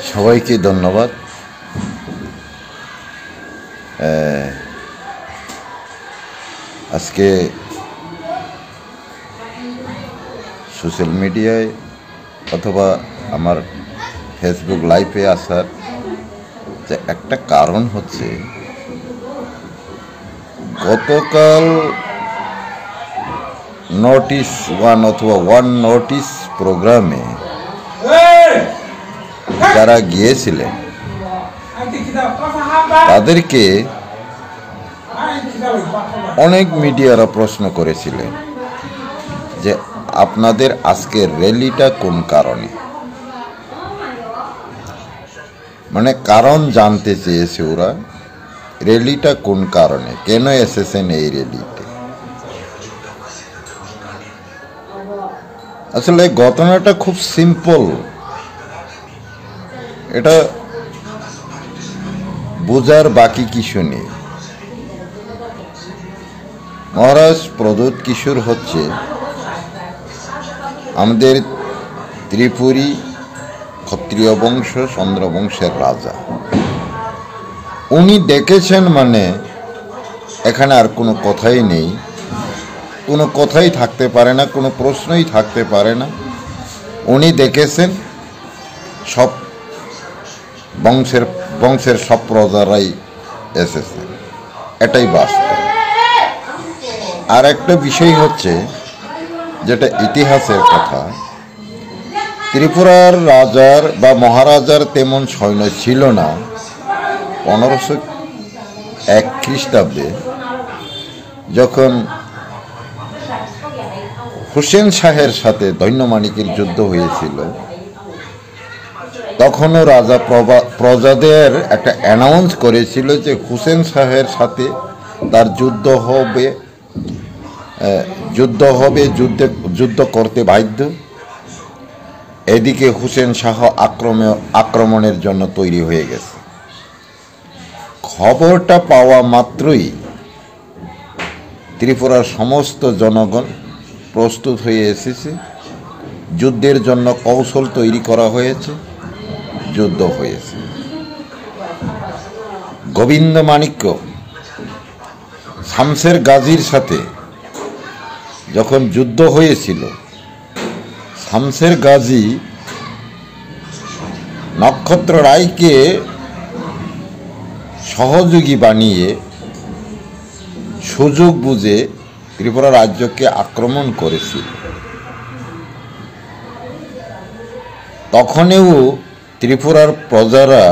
সবাইকে ধন্যবাদ। আজকে সোশ্যাল মিডিয়ায় অথবা আমার ফেসবুক লাইভে আসার যে একটা কারণ হচ্ছে, গতকাল নোটিশ ওয়ান অথবা ওয়ান নোটিশ প্রোগ্রামে যারা গিয়েছিলেন তাদেরকে অনেক মিডিয়ারা প্রশ্ন করেছিলেন যে আপনাদের আজকের র্যালিটা কোন কারণে, মানে কারণ জানতে চেয়েছে ওরা, র্যালিটা কোন কারণে, কেন এসেছেন এই র্যালিতে। আসলে ঘটনাটা খুব সিম্পল, এটা বোঝার বাকি কিছু নেই। মহারাজ প্রদ্যোৎ কিশোর হচ্ছে আমাদের ত্রিপুরী ক্ষত্রিয় বংশ চন্দ্রবংশের রাজা। উনি দেখেছেন মানে এখানে আর কোনো কথাই নেই, কোনো কথাই থাকতে পারে না, কোনো প্রশ্নই থাকতে পারে না। উনি দেখেছেন সব বংশের সব প্রজারাই এসেছে, এটাই বাস্তব। আর একটা বিষয় হচ্ছে, যেটা ইতিহাসের কথা, ত্রিপুরার রাজার বা মহারাজার তেমন সৈন্য ছিল না। 1501 খ্রিস্টাব্দে যখন হুসেন শাহের সাথে দৈন্যমাণিকের যুদ্ধ হয়েছিল, তখনও রাজা প্রজাদের একটা অ্যানাউন্স করেছিল যে হুসেন শাহের সাথে তার যুদ্ধ করতে বাধ্য। এদিকে হুসেন শাহ আক্রমণের জন্য তৈরি হয়ে গেছে। খবরটা পাওয়া মাত্রই ত্রিপুরার সমস্ত জনগণ প্রস্তুত হয়ে এসেছে, যুদ্ধের জন্য কৌশল তৈরি করা হয়েছে, যুদ্ধ হয়েছে। গোবিন্দমাণিক্য শামসের গাজীর সাথে যখন যুদ্ধ হয়েছিল, শামসের গাজী নক্ষত্র রায়কে সহযোগী বানিয়ে সুযোগ বুঝে ত্রিপুরা রাজ্যকে আক্রমণ করেছিল। তখনও ত্রিপুরার প্রজারা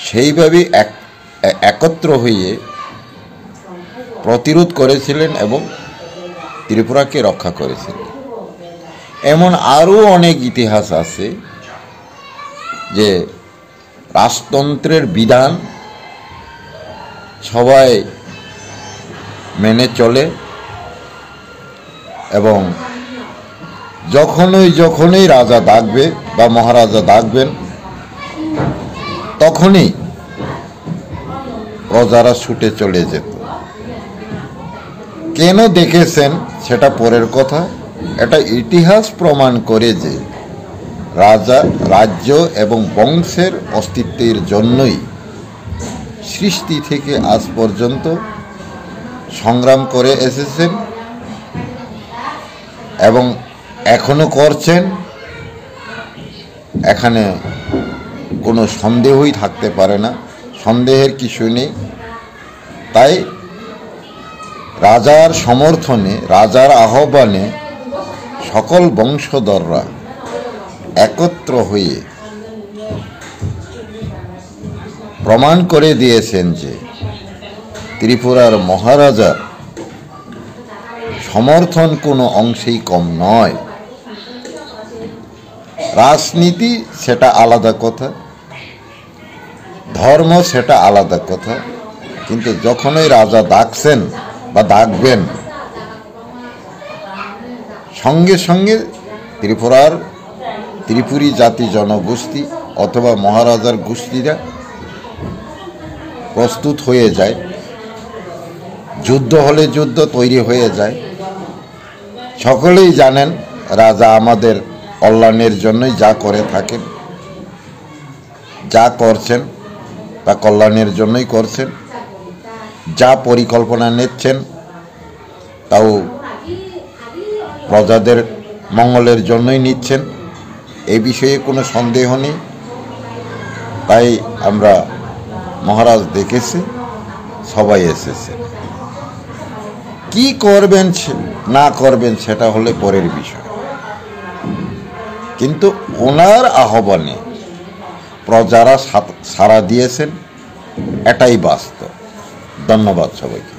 সেইভাবে একত্র হয়ে প্রতিরোধ করেছিলেন এবং ত্রিপুরাকে রক্ষা করেছিলেন। এমন আরও অনেক ইতিহাস আছে যে রাজতন্ত্রের বিধান সবাই মেনে চলে এবং যখনই রাজা ডাকবে বা মহারাজা ডাকবেন, তখনই প্রজারা ছুটে চলে যেত। কেন দেখেছেন সেটা পরের কথা। এটা ইতিহাস প্রমাণ করে যে রাজ্য এবং বংশের অস্তিত্বের জন্যই সৃষ্টি থেকে আজ পর্যন্ত সংগ্রাম করে এসেছেন এবং এখনো করছেন। এখানে কোনো সন্দেহই থাকতে পারে না, সন্দেহের কিছু নেই। তাই রাজার সমর্থনে, রাজার আহ্বানে সকল বংশধররা একত্র হয়ে প্রমাণ করে দিয়েছেন যে ত্রিপুরার মহারাজার সমর্থন কোনো অংশেই কম নয়। রাজনীতি সেটা আলাদা কথা, ধর্ম সেটা আলাদা কথা, কিন্তু যখনই রাজা ডাকছেন বা ডাকবেন, সঙ্গে সঙ্গে ত্রিপুরী জাতি জনগোষ্ঠী অথবা মহারাজার গোষ্ঠীরা প্রস্তুত হয়ে যায়। যুদ্ধ হলে যুদ্ধ তৈরি হয়ে যায়। সকলেই জানেন রাজা আমাদের কল্যাণের জন্যই যা করে থাকেন। যা করছেন তা কল্যাণের জন্যই করছেন, যা পরিকল্পনা নিচ্ছেন তাও প্রজাদের মঙ্গলের জন্যই নিচ্ছেন, এই বিষয়ে কোনো সন্দেহ নেই। তাই আমরা মহারাজ দেখেছি, সবাই এসেছে। কি করবেন না করবেন সেটা হলে পরের বিষয়, কিন্তু ওনার আহ্বানে প্রজারা সাড়া দিয়েছেন, এটাই বাস্তব। ধন্যবাদ সবাইকে।